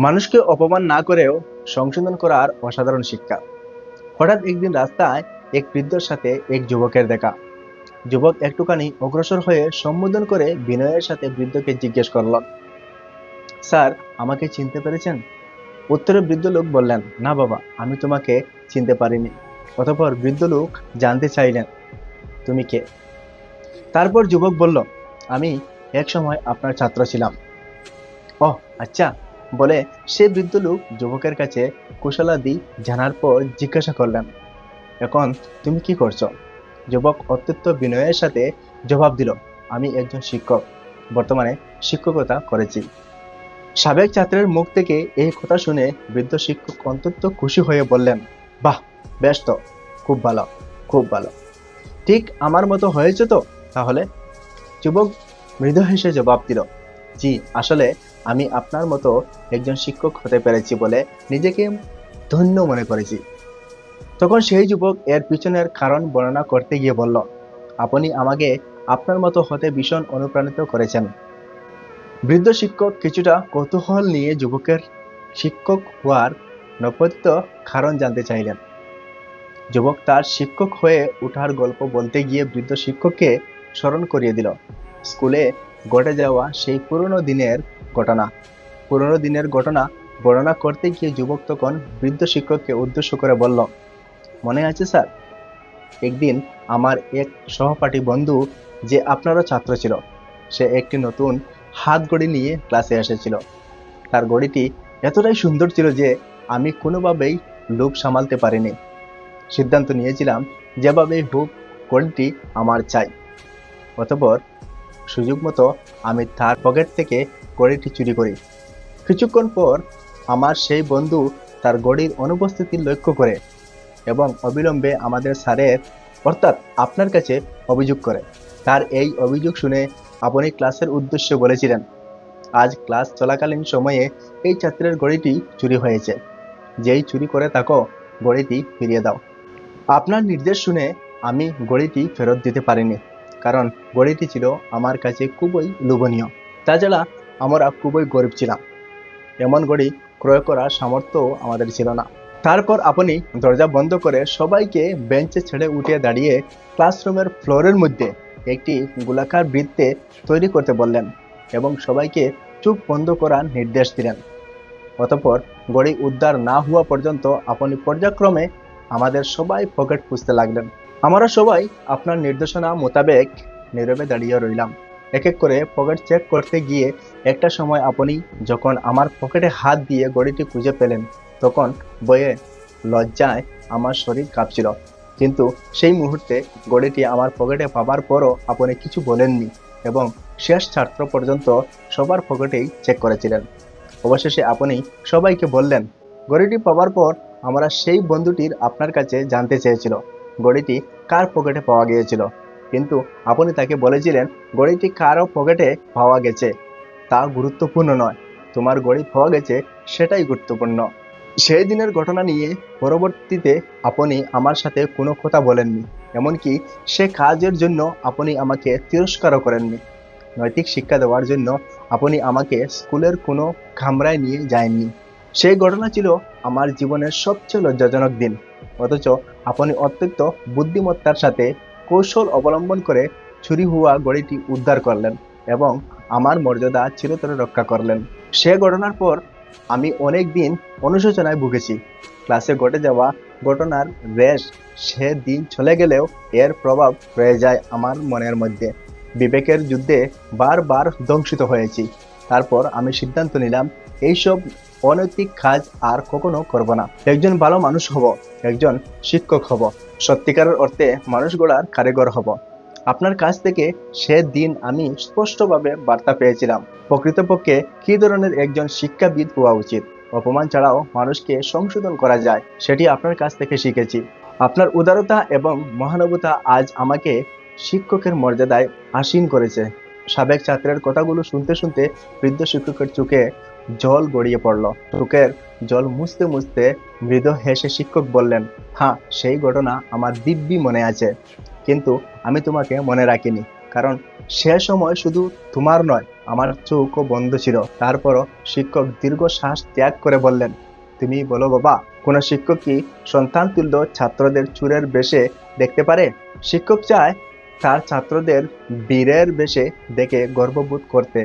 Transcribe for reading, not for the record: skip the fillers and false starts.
মানুষকে অপমান না করেও সংশোধন করার অসাধারণ শিক্ষা। হঠাৎ একদিন রাস্তায় এক বৃদ্ধর সাথে এক যুবকের দেখা। যুবক একটুখানি অগ্রসর হয়ে সম্বোধন করে বিনয়ের সাথে বৃদ্ধকে জিজ্ঞেস করল, স্যার, আমাকে চিনতে পেরেছেন? উত্তরে বৃদ্ধ লোক বললেন, না বাবা, আমি তোমাকে চিনতে পারিনি। অতঃপর বৃদ্ধ লোক জানতে চাইলেন, তুমি কে? তারপর যুবক বলল, আমি এক সময় আপনার ছাত্র ছিলাম। ওহ আচ্ছা, বলে সে বৃদ্ধ লোক যুবকের কাছে কুশলাদি জানার পর জিজ্ঞাসা করলেন, এখন তুমি কি করছো? যুবক অত্যন্ত বিনয়ের সাথে জবাব দিল, আমি একজন শিক্ষক, বর্তমানে শিক্ষকতা করেছি। সাবেক ছাত্রের মুখ থেকে এই কথা শুনে বৃদ্ধ শিক্ষক অত্যন্ত খুশি হয়ে বললেন, বাহ, বেশ তো, খুব ভালো, খুব ভালো। ঠিক আমার মতো হয়েছে তো তাহলে? যুবক মৃদু হেসে জবাব দিল, জি, আসলে আমি আপনার মতো একজন শিক্ষক হতে পেরেছি বলে নিজেকে ধন্য মনে করেছি। তখন সেই যুবক এর পিছনের কারণ বর্ণনা করতে গিয়ে বলল, আপনি আমাকে আপনার মতো হতে ভীষণ অনুপ্রাণিত করেছেন। বৃদ্ধ শিক্ষক কিছুটা কৌতূহল নিয়ে যুবকের শিক্ষক হওয়ার নেপথ্য কারণ জানতে চাইলেন। যুবক তার শিক্ষক হয়ে ওঠার গল্প বলতে গিয়ে বৃদ্ধ শিক্ষককে স্মরণ করিয়ে দিল স্কুলে ঘটে যাওয়া সেই পুরনো দিনের ঘটনা বর্ণনা করতে গিয়ে যুবক তখন বৃদ্ধ শিক্ষককে উদ্দেশ্য করে বলল, মনে আছে স্যার, একদিন আমার এক সহপাঠী বন্ধু, যে আপনারও ছাত্র ছিল, সে একটি নতুন হাত ঘড়ি নিয়ে ক্লাসে এসেছিল। তার ঘড়িটি এতটাই সুন্দর ছিল যে আমি কোনোভাবেই লোভ সামালতে পারিনি। সিদ্ধান্ত নিয়েছিলাম যেভাবেই হোক ঘড়িটি আমার চাই। অতঃপর সুযোগ মতো আমি তার পকেট থেকে ঘড়িটি চুরি করি। কিছুক্ষণ পর আমার সেই বন্ধু তার ঘড়ির অনুপস্থিতি লক্ষ্য করে এবং অবিলম্বে আমাদের স্যারের অর্থাৎ আপনার কাছে অভিযোগ করে। তার এই অভিযোগ শুনে আপনি ক্লাসের উদ্দেশ্যে বলেছিলেন, আজ ক্লাস চলাকালীন সময়ে এই ছাত্রের ঘড়িটি চুরি হয়েছে, যেই চুরি করে তাকে ঘড়িটি ফিরিয়ে দাও। আপনার নির্দেশ শুনে আমি ঘড়িটি ফেরত দিতে পারিনি, কারণ ঘড়িটি ছিল আমার কাছে খুবই লোভনীয়। তাছাড়া আমরা খুবই গরিব ছিলাম, এমন ঘড়ি ক্রয় করার সামর্থ্যও আমাদের ছিল না। তারপর আপনি দরজা বন্ধ করে সবাইকে বেঞ্চে ছেড়ে উঠে দাঁড়িয়ে ক্লাসরুমের ফ্লোরের মধ্যে একটি গোলাকার বৃত্তে তৈরি করতে বললেন এবং সবাইকে চোখ বন্ধ করার নির্দেশ দিলেন। অতঃপর ঘড়ি উদ্ধার না হওয়া পর্যন্ত আপনি পর্যায়ক্রমে আমাদের সবাই পকেট খুঁজতে লাগলেন। আমরা সবাই আপনার নির্দেশনা মোতাবেক নীরবে দাঁড়িয়ে রইলাম। এক এক করে পকেট চেক করতে গিয়ে একটা সময় আপনি যখন আমার পকেটে হাত দিয়ে ঘড়িটি খুঁজে পেলেন, তখন ভয়ে লজ্জায় আমার শরীর কাঁপছিল। কিন্তু সেই মুহূর্তে ঘড়িটি আমার পকেটে পাবার পরও আপনি কিছু বলেননি এবং শেষ ছাত্র পর্যন্ত সবার পকেটেই চেক করেছিলেন। অবশেষে আপনি সবাইকে বললেন, ঘড়িটি পাওয়ার পর আমরা সেই বন্ধুটির আপনার কাছে জানতে চেয়েছিল ঘড়িটি কার পকেটে পাওয়া গিয়েছিল, কিন্তু আপনি তাকে বলেছিলেন ঘড়িটি কারো পকেটে পাওয়া গেছে তা গুরুত্বপূর্ণ নয়, তোমার ঘড়ি পাওয়া গেছে সেটাই গুরুত্বপূর্ণ। সেই দিনের ঘটনা নিয়ে পরবর্তীতে আপনি আমার সাথে কোনো কথা বলেননি, এমনকি সে কাজের জন্য আপনি আমাকে তিরস্কারও করেননি। নৈতিক শিক্ষা দেওয়ার জন্য আপনি আমাকে স্কুলের কোনো কামরায় নিয়ে যায়নি। সেই ঘটনা ছিল আমার জীবনের সবচেয়ে লজ্জাজনক দিন, অথচ আপনি অত্যন্ত বুদ্ধিমত্তার সাথে কৌশল অবলম্বন করে চুরি হওয়া ঘড়িটি উদ্ধার করলেন এবং আমার মর্যাদা চিরতরে রক্ষা করলেন। সে ঘটনার পর আমি অনেক দিন অনুশোচনায় ভুগেছি। ক্লাসে ঘটে যাওয়া ঘটনার রেশ সে দিন চলে গেলেও এর প্রভাব রয়ে যায় আমার মনের মধ্যে। বিবেকের যুদ্ধে বারবার ধ্বংসিত হয়েছি। তারপর আমি সিদ্ধান্ত নিলাম এইসব অনৈতিক কাজ আর কখনো করব না। একজন ভালো মানুষ হব, একজন শিক্ষক হব, সত্যিকারের অর্থে মানুষ গড়ার কারিগর হব। আপনার কাছ থেকে সে দিন আমি স্পষ্টভাবে বার্তা পেয়েছিলাম প্রকৃতপক্ষে কী ধরনের একজন শিক্ষাবিদ হওয়া উচিত। অপমান ছাড়াও মানুষকে সংশোধন করা যায়, সেটি আপনার কাছ থেকে শিখেছি। আপনার উদারতা এবং মহানুভবতা আজ আমাকে শিক্ষকের মর্যাদায় আসীন করেছে। সাবেক ছাত্রের কথাগুলো শুনতে শুনতে বৃদ্ধ শিক্ষকের চোখে জল গড়িয়ে পড়ল। চোখের জল মুছতে মুছতে মৃদু হেসে শিক্ষক বললেন, হ্যাঁ, সেই ঘটনা আমার দিব্যি মনে আছে, কিন্তু আমি তোমাকে মনে রাখিনি, কারণ সে সময় শুধু তোমার নয়, আমার চোখও বন্ধ ছিল। তারপরও শিক্ষক দীর্ঘ শ্বাস ত্যাগ করে বললেন, তুমি বলো বাবা, কোন শিক্ষক কি সন্তান তুল্য ছাত্রদের চোরের বেশে দেখতে পারে? শিক্ষক চায় তার ছাত্রদের বীরের বেশে দেখে গর্ববোধ করতে।